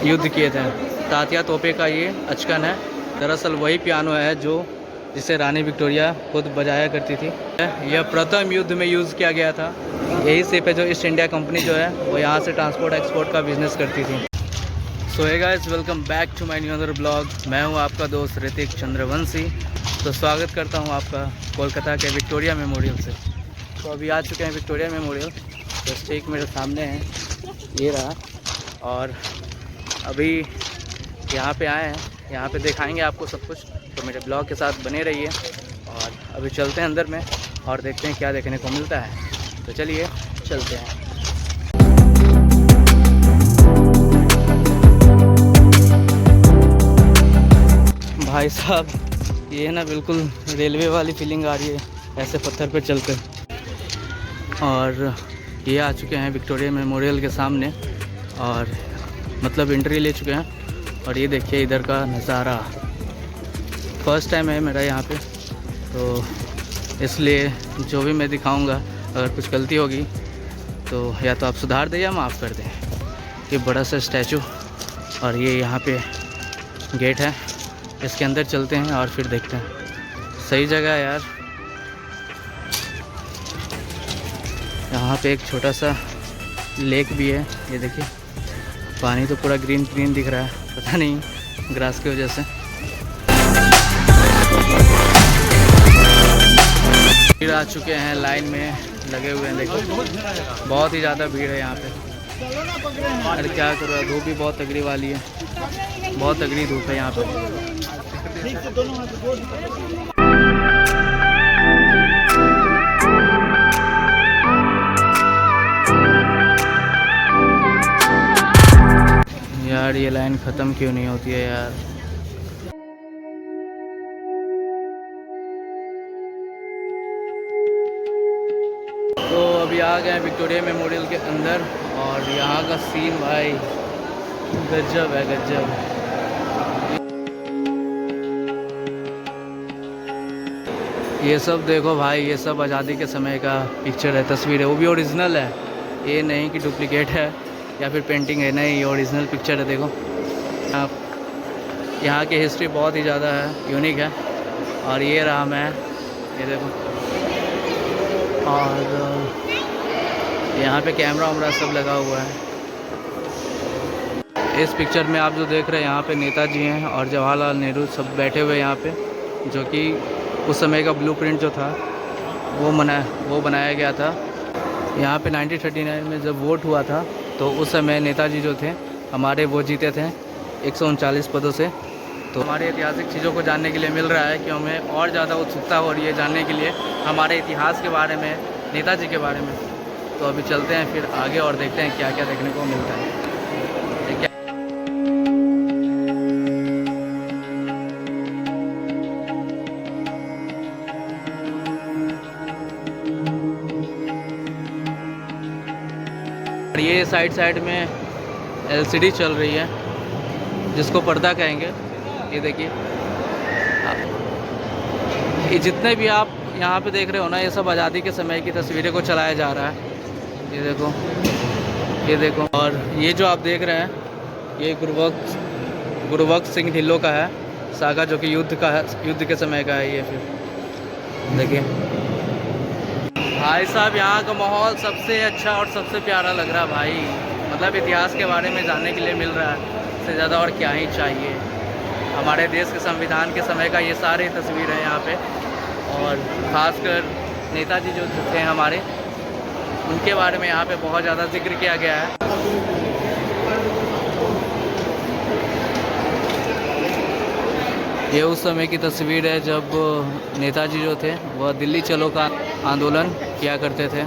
युद्ध किए थे। तात्या तोपे का ये अचकन है। दरअसल वही पियानो है जो जिसे रानी विक्टोरिया खुद बजाया करती थी। यह प्रथम युद्ध में यूज़ किया गया था। यही सिप है जो ईस्ट इंडिया कंपनी जो है वो यहाँ से ट्रांसपोर्ट एक्सपोर्ट का बिज़नेस करती थी। So hey guys, welcome back to my new other blog. मैं हूँ आपका दोस्त ऋतिक चंद्रवंशी। तो स्वागत करता हूँ आपका कोलकाता के विक्टोरिया मेमोरियल से। तो अभी आ चुके हैं विक्टोरिया मेमोरियल, तो ठीक मेरे सामने है, ये रहा। और अभी यहाँ पे आए हैं, यहाँ पे दिखाएंगे आपको सब कुछ। तो मेरे ब्लॉग के साथ बने रहिए और अभी चलते हैं अंदर में और देखते हैं क्या देखने को मिलता है। तो चलिए चलते हैं। भाई साहब, ये ना बिल्कुल रेलवे वाली फीलिंग आ रही है ऐसे पत्थर पे चलकर। और ये आ चुके हैं विक्टोरिया मेमोरियल के सामने और मतलब एंट्री ले चुके हैं। और ये देखिए इधर का नज़ारा, फर्स्ट टाइम है मेरा यहाँ पे, तो इसलिए जो भी मैं दिखाऊंगा अगर कुछ गलती होगी तो या तो आप सुधार दें या माफ़ कर दें। ये बड़ा सा स्टैचू और ये यहाँ पे गेट है, इसके अंदर चलते हैं और फिर देखते हैं। सही जगह है यार। यहाँ पे एक छोटा सा लेक भी है, ये देखिए पानी तो पूरा ग्रीन ग्रीन दिख रहा है, पता नहीं ग्रास की वजह से। फिर आ चुके हैं, लाइन में लगे हुए हैं, देखो बहुत ही ज़्यादा भीड़ है यहाँ पे। अरे क्या करो, धूप भी बहुत तगड़ी वाली है, बहुत तगड़ी धूप है यहाँ पे। यार ये लाइन ख़त्म क्यों नहीं होती है यार। तो अभी आ गए हैं विक्टोरिया मेमोरियल के अंदर और यहाँ का सीन भाई गजब है, गजब। ये सब देखो भाई, ये सब आज़ादी के समय का पिक्चर है, तस्वीर है, वो भी ओरिजिनल है, ये नहीं कि डुप्लीकेट है या फिर पेंटिंग है, नहीं, ये ओरिजिनल पिक्चर है। देखो आप, यहाँ की हिस्ट्री बहुत ही ज़्यादा है, यूनिक है। और ये रहा मैं, ये देखो। और यहाँ पे कैमरा वैमरा सब लगा हुआ है। इस पिक्चर में आप जो देख रहे हैं, यहाँ पे नेताजी हैं और जवाहरलाल नेहरू सब बैठे हुए हैं यहाँ पे, जो कि उस समय का ब्लूप्रिंट जो था वो बनाया गया था। यहाँ पे 1939 में जब वोट हुआ था तो उस समय नेताजी जो थे हमारे, वो जीते थे 139 पदों से। तो हमारे ऐतिहासिक चीज़ों को जानने के लिए मिल रहा है कि हमें और ज़्यादा उत्सुकता हो रही है जानने के लिए हमारे इतिहास के बारे में, नेताजी के बारे में। तो अभी चलते हैं फिर आगे और देखते हैं क्या क्या देखने को मिलता है। ये साइड में एलसीडी चल रही है जिसको पर्दा कहेंगे। ये देखिए, ये जितने भी आप यहाँ पे देख रहे हो ना, ये सब आज़ादी के समय की तस्वीरें को चलाया जा रहा है। ये देखो, ये देखो। और ये जो आप देख रहे हैं ये गुरुबख्श सिंह ढिल्लों का है सागा, जो कि युद्ध के समय का है। ये फिर देखिए भाई साहब, यहाँ का माहौल सबसे अच्छा और सबसे प्यारा लग रहा है भाई। मतलब इतिहास के बारे में जानने के लिए मिल रहा है, इससे ज़्यादा और क्या ही चाहिए। हमारे देश के संविधान के समय का ये सारे तस्वीर हैं यहाँ पे। और ख़ासकर नेताजी जो थे हमारे, उनके बारे में यहाँ पे बहुत ज़्यादा जिक्र किया गया है। ये उस समय की तस्वीर है जब नेताजी जो थे वह दिल्ली चलो का आंदोलन किया करते थे।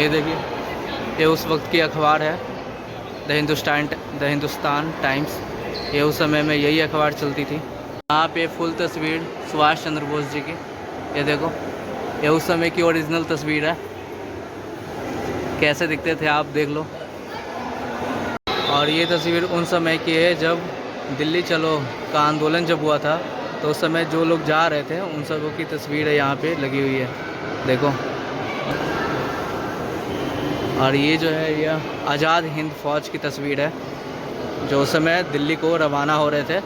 ये देखिए, ये उस वक्त की अखबार है, द हिंदुस्तान टाइम्स। ये उस समय में यही अखबार चलती थी। यहाँ पे फुल तस्वीर सुभाष चंद्र बोस जी की, ये देखो, ये उस समय की ओरिजिनल तस्वीर है। कैसे दिखते थे आप देख लो। और ये तस्वीर उन समय की है जब दिल्ली चलो का आंदोलन जब हुआ था, तो उस समय जो लोग जा रहे थे उन सबों की तस्वीर है यहाँ पे लगी हुई है, देखो। और ये जो है यह आज़ाद हिंद फौज की तस्वीर है। जो उस समय दिल्ली को रवाना हो रहे थे।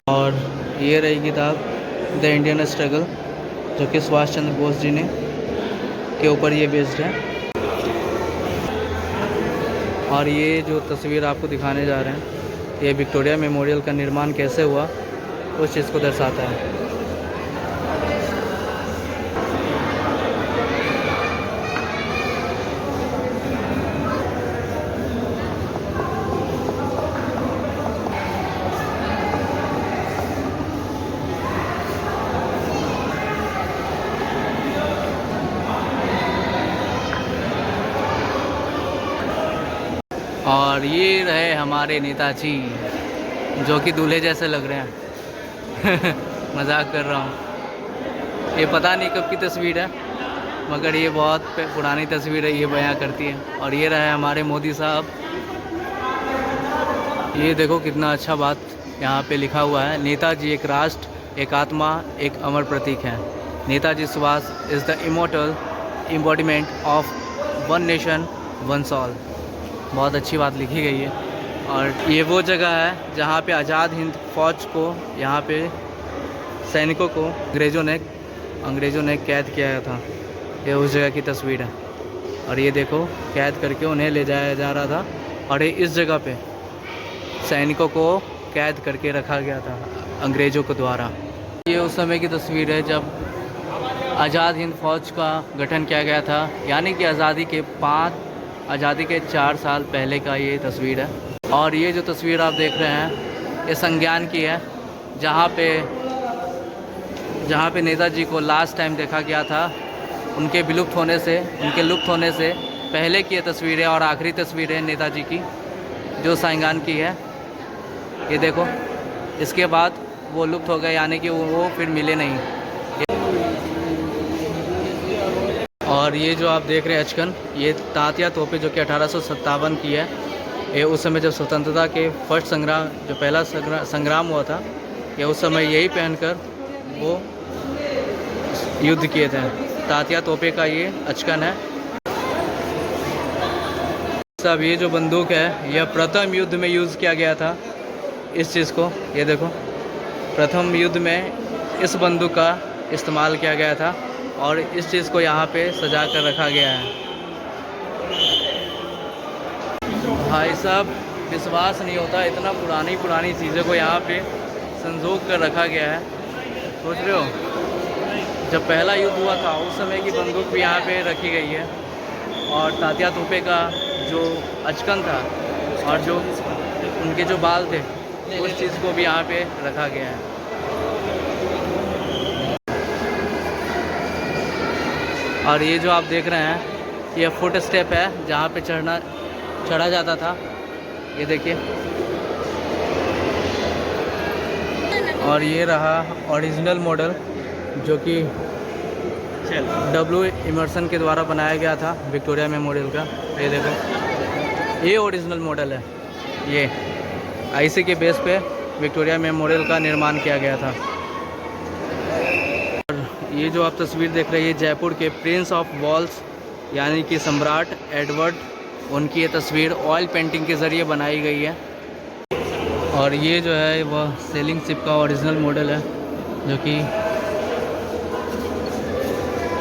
और ये रही किताब द इंडियन स्ट्रगल, जो कि सुभाष चंद्र बोस जी ने के ऊपर ये बेस्ड है। और ये जो तस्वीर आपको दिखाने जा रहे हैं, ये विक्टोरिया मेमोरियल का निर्माण कैसे हुआ उस चीज़ को दर्शाता है। और ये रहे हमारे नेताजी, जो कि दूल्हे जैसे लग रहे हैं। मजाक कर रहा हूँ। ये पता नहीं कब की तस्वीर है, मगर ये बहुत पुरानी तस्वीर है, ये बयां करती है। और ये रहे हमारे मोदी साहब। ये देखो कितना अच्छा बात यहाँ पे लिखा हुआ है, नेताजी एक राष्ट्र, एक आत्मा, एक अमर प्रतीक है। Netaji Subhash is the immortal embodiment of one nation one soul. बहुत अच्छी बात लिखी गई है। और ये वो जगह है जहाँ पे आज़ाद हिंद फौज को, यहाँ पे सैनिकों को अंग्रेज़ों ने कैद किया था। ये उस जगह की तस्वीर है। और ये देखो कैद करके उन्हें ले जाया जा रहा था, और ये इस जगह पे सैनिकों को कैद करके रखा गया था अंग्रेज़ों के द्वारा। ये उस समय की तस्वीर है जब आज़ाद हिंद फौज का गठन किया गया था, यानी कि आज़ादी के 4 साल पहले का ये तस्वीर है। और ये जो तस्वीर आप देख रहे हैं, ये संज्ञान की है, जहाँ पे नेताजी को लास्ट टाइम देखा गया था। उनके लुप्त होने से पहले की ये तस्वीर है और आखिरी तस्वीर है नेताजी की, जो संज्ञान की है। ये देखो, इसके बाद वो लुप्त हो गए, यानी कि वो फिर मिले नहीं। और ये जो आप देख रहे हैं अचकन, ये तात्या तोपे, जो कि 1857 की है। ये उस समय जब स्वतंत्रता के पहला संग्राम हुआ था, ये उस समय यही पहनकर वो युद्ध किए थे। तात्या तोपे का ये अचकन है। सब ये जो बंदूक है, यह प्रथम युद्ध में यूज़ किया गया था इस चीज़ को। ये देखो, प्रथम युद्ध में इस बंदूक का इस्तेमाल किया गया था, और इस चीज़ को यहाँ पे सजा कर रखा गया है। भाई साहब, विश्वास नहीं होता, इतना पुरानी चीज़ों को यहाँ पे संजो कर रखा गया है। सोच रहे हो, जब पहला युद्ध हुआ था उस समय की बंदूक भी यहाँ पे रखी गई है। और तात्या तोपे का जो अचकन था और जो उनके जो बाल थे, उस चीज़ को भी यहाँ पे रखा गया है। और ये जो आप देख रहे हैं, ये फुट स्टेप है जहाँ पे चढ़ा जाता था। ये देखिए। और ये रहा ओरिजिनल मॉडल, जो कि डब्ल्यू इमर्सन के द्वारा बनाया गया था विक्टोरिया मेमोरियल का। ये देखो, ये ओरिजिनल मॉडल है। ये आईसी के बेस पे विक्टोरिया मेमोरियल का निर्माण किया गया था। ये जो आप तस्वीर देख रहे हैं, ये जयपुर के प्रिंस ऑफ वेल्स, यानी कि सम्राट एडवर्ड, उनकी ये तस्वीर ऑयल पेंटिंग के ज़रिए बनाई गई है। और ये जो है वह सेलिंग शिप का ओरिजिनल मॉडल है, जो कि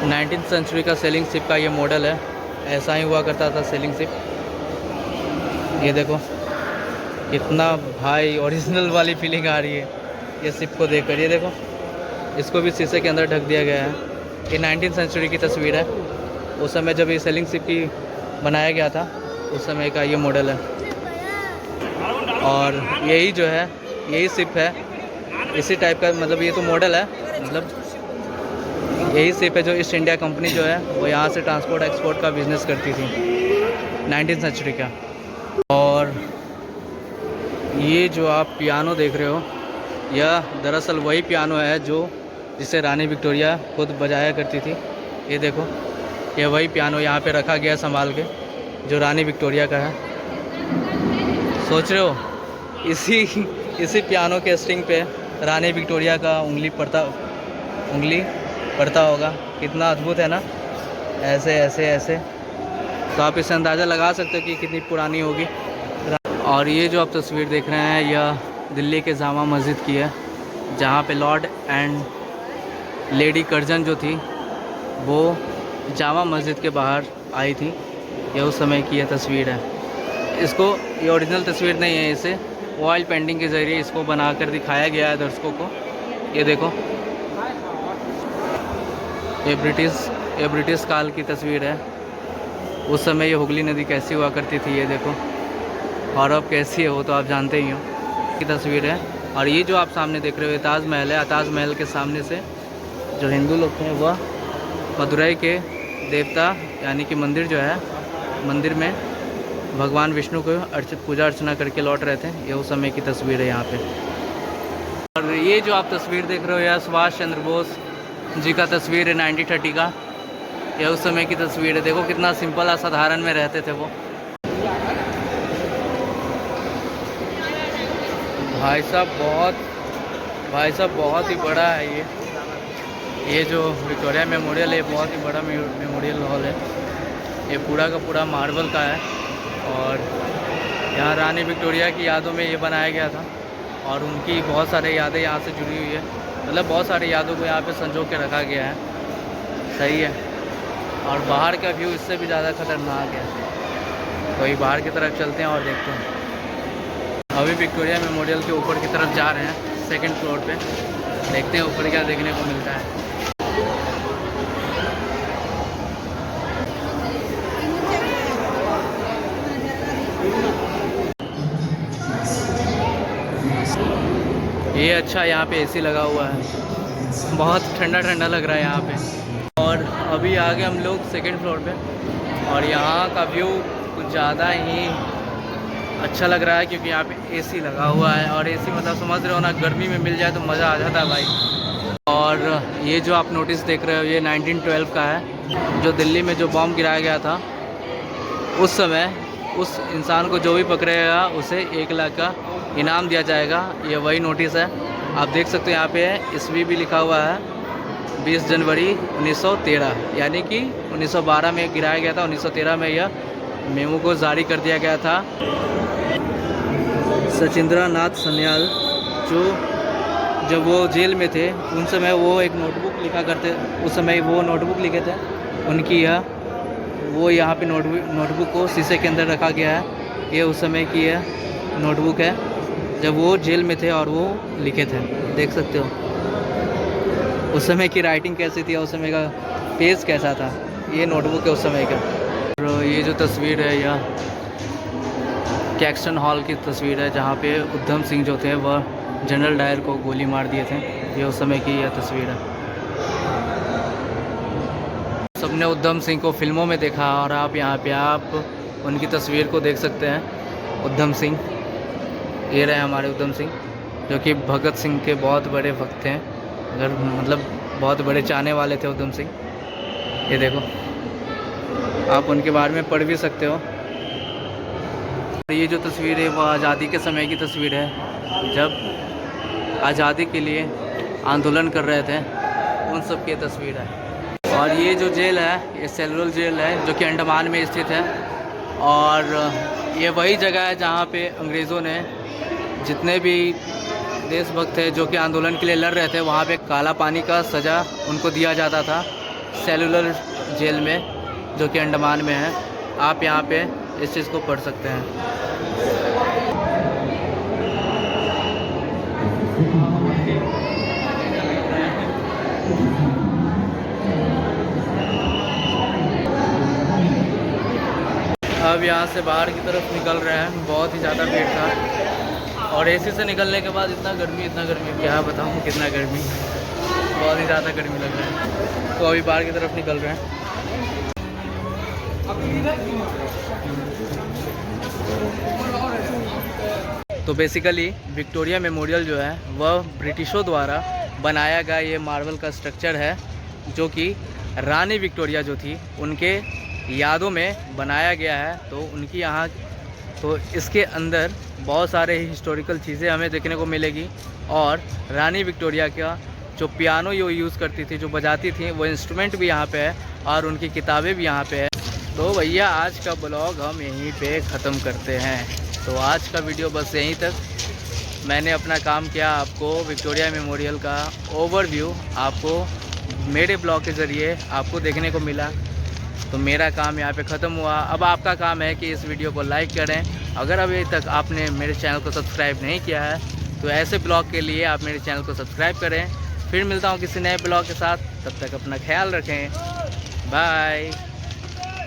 19वीं सेंचुरी का सेलिंग शिप का ये मॉडल है। ऐसा ही हुआ करता था सेलिंग शिप। ये देखो कितना भाई ओरिजिनल वाली फीलिंग आ रही है ये शिप को देखकर। ये देखो, इसको भी शीशे के अंदर ढक दिया गया है। ये 19वीं सेंचुरी की तस्वीर है। उस समय जब ये सेलिंग शिप की बनाया गया था, उस समय का ये मॉडल है। और यही जो है, यही शिप है, इसी टाइप का, मतलब ये तो मॉडल है, मतलब यही शिप है जो ईस्ट इंडिया कंपनी जो है वो यहाँ से ट्रांसपोर्ट एक्सपोर्ट का बिज़नेस करती थी 19वीं सेंचुरी का। और ये जो आप पियानो देख रहे हो, यह दरअसल वही पियानो है जिसे रानी विक्टोरिया खुद बजाया करती थी। ये देखो, ये वही पियानो यहाँ पे रखा गया संभाल के, जो रानी विक्टोरिया का है। सोच रहे हो, इसी पियानो के स्ट्रिंग पे रानी विक्टोरिया का उंगली उंगली पड़ता होगा। कितना अद्भुत है ना, ऐसे ऐसे ऐसे। तो आप इससे अंदाज़ा लगा सकते हो कि कितनी पुरानी होगी। और ये जो आप तस्वीर देख रहे हैं यह दिल्ली के जामा मस्जिद की है, जहाँ पे लॉर्ड एंड लेडी कर्जन जो थी वो जामा मस्जिद के बाहर आई थी। यह उस समय की यह तस्वीर है। इसको, ये ओरिजिनल तस्वीर नहीं है, इसे ऑयल पेंटिंग के ज़रिए इसको बनाकर दिखाया गया है दर्शकों को। ये देखो, ये ब्रिटिश काल की तस्वीर है। उस समय ये हुगली नदी कैसी हुआ करती थी ये देखो, और अब कैसी है वो तो आप जानते ही हो की तस्वीर है। और ये जो आप सामने देख रहे हो ये ताजमहल है। ताजमहल के सामने से जो हिंदू लोग हैं वह मदुरई के देवता यानी कि मंदिर जो है, मंदिर में भगवान विष्णु को पूजा अर्चना करके लौट रहे थे। ये उस समय की तस्वीर है यहाँ पे। और ये जो आप तस्वीर देख रहे हो यह सुभाष चंद्र बोस जी का तस्वीर है 1930 का। यह उस समय की तस्वीर है। देखो कितना सिंपल असाधारण में रहते थे वो। भाई साहब बहुत ही बड़ा है ये जो विक्टोरिया मेमोरियल है, बहुत ही बड़ा मेमोरियल हॉल है। ये पूरा का पूरा मार्बल का है और यहाँ रानी विक्टोरिया की यादों में ये बनाया गया था और उनकी बहुत सारी यादें यहाँ से जुड़ी हुई है। मतलब बहुत सारी यादों को यहाँ पे संजो के रखा गया है। सही है। और बाहर का व्यू इससे भी ज़्यादा खतरनाक है। तो ये बाहर की तरफ चलते हैं और देखते हैं। अभी विक्टोरिया मेमोरियल के ऊपर की तरफ जा रहे हैं, सेकंड फ्लोर पे। देखते हैं ऊपर क्या देखने को मिलता है। ये अच्छा, यहाँ पे एसी लगा हुआ है, बहुत ठंडा ठंडा लग रहा है यहाँ पे। और अभी आ गए हम लोग सेकंड फ्लोर पे और यहाँ का व्यू कुछ ज़्यादा ही अच्छा लग रहा है क्योंकि यहाँ पे एसी लगा हुआ है। और एसी मतलब समझ रहे हो ना, गर्मी में मिल जाए तो मज़ा आ जाता है भाई। और ये जो आप नोटिस देख रहे हो ये 1912 का है, जो दिल्ली में जो बॉम्ब गिराया गया था उस समय उस इंसान को जो भी पकड़ेगा उसे 1 लाख का इनाम दिया जाएगा। ये वही नोटिस है, आप देख सकते हो। यहाँ पे ईस्वी भी लिखा हुआ है 20 जनवरी 1913, यानी कि 1912 में गिराया गया था। 1913 में यह मेमो को जारी कर दिया गया था। सचिंद्रा नाथ सन्याल जो जब वो जेल में थे उन समय वो एक नोटबुक लिखा करते, उस समय वो नोटबुक लिखे थे उनकी। वो यहाँ पे नोटबुक को शीशे के अंदर रखा गया है। ये उस समय की यह नोटबुक है जब वो जेल में थे और वो लिखे थे। देख सकते हो उस समय की राइटिंग कैसी थी, उस समय का पेज कैसा था। ये नोटबुक है उस समय का। और ये जो तस्वीर है यह कैक्सटन हॉल की तस्वीर है, जहाँ पे उधम सिंह जो थे वह जनरल डायर को गोली मार दिए थे। ये उस समय की यह तस्वीर है। सबने उधम सिंह को फिल्मों में देखा और आप यहाँ पे आप उनकी तस्वीर को देख सकते हैं। उधम सिंह, ये रहे हमारे उधम सिंह, जो कि भगत सिंह के बहुत बड़े भक्त थे, अगर मतलब बहुत बड़े चाहने वाले थे उधम सिंह। ये देखो, आप उनके बारे में पढ़ भी सकते हो। ये जो तस्वीर है वो आज़ादी के समय की तस्वीर है, जब आज़ादी के लिए आंदोलन कर रहे थे उन सब की तस्वीर है। और ये जो जेल है ये सेलुलर जेल है, जो कि अंडमान में स्थित है। और ये वही जगह है जहाँ पे अंग्रेज़ों ने जितने भी देशभक्त थे जो कि आंदोलन के लिए लड़ रहे थे, वहाँ पे काला पानी का सज़ा उनको दिया जाता था सेलुलर जेल में, जो कि अंडमान में है। आप यहाँ पे इस चीज़ को पढ़ सकते हैं। अब यहाँ से बाहर की तरफ निकल रहे हैं। बहुत ही ज़्यादा भीड़ था और एसी से निकलने के बाद इतना गर्मी क्या बताऊँ कितना गर्मी, बहुत ही ज़्यादा गर्मी लग रहा है। तो अभी बाहर की तरफ निकल रहे हैं। तो बेसिकली विक्टोरिया मेमोरियल जो है वह ब्रिटिशों द्वारा बनाया गया ये मार्बल का स्ट्रक्चर है, जो कि रानी विक्टोरिया जो थी उनके यादों में बनाया गया है। तो उनकी यहाँ, तो इसके अंदर बहुत सारे हिस्टोरिकल चीज़ें हमें देखने को मिलेगी और रानी विक्टोरिया का जो पियानो ये यूज़ करती थी, जो बजाती थी, वो इंस्ट्रूमेंट भी यहाँ पे है और उनकी किताबें भी यहाँ पे है। तो भैया आज का ब्लॉग हम यहीं पे ख़त्म करते हैं। तो आज का वीडियो बस यहीं तक। मैंने अपना काम किया, आपको विक्टोरिया मेमोरियल का ओवरव्यू आपको मेरे ब्लॉग के ज़रिए आपको देखने को मिला। तो मेरा काम यहाँ पे ख़त्म हुआ। अब आपका काम है कि इस वीडियो को लाइक करें। अगर अभी तक आपने मेरे चैनल को सब्सक्राइब नहीं किया है तो ऐसे ब्लॉग के लिए आप मेरे चैनल को सब्सक्राइब करें। फिर मिलता हूँ किसी नए ब्लॉग के साथ, तब तक अपना ख्याल रखें। बाय।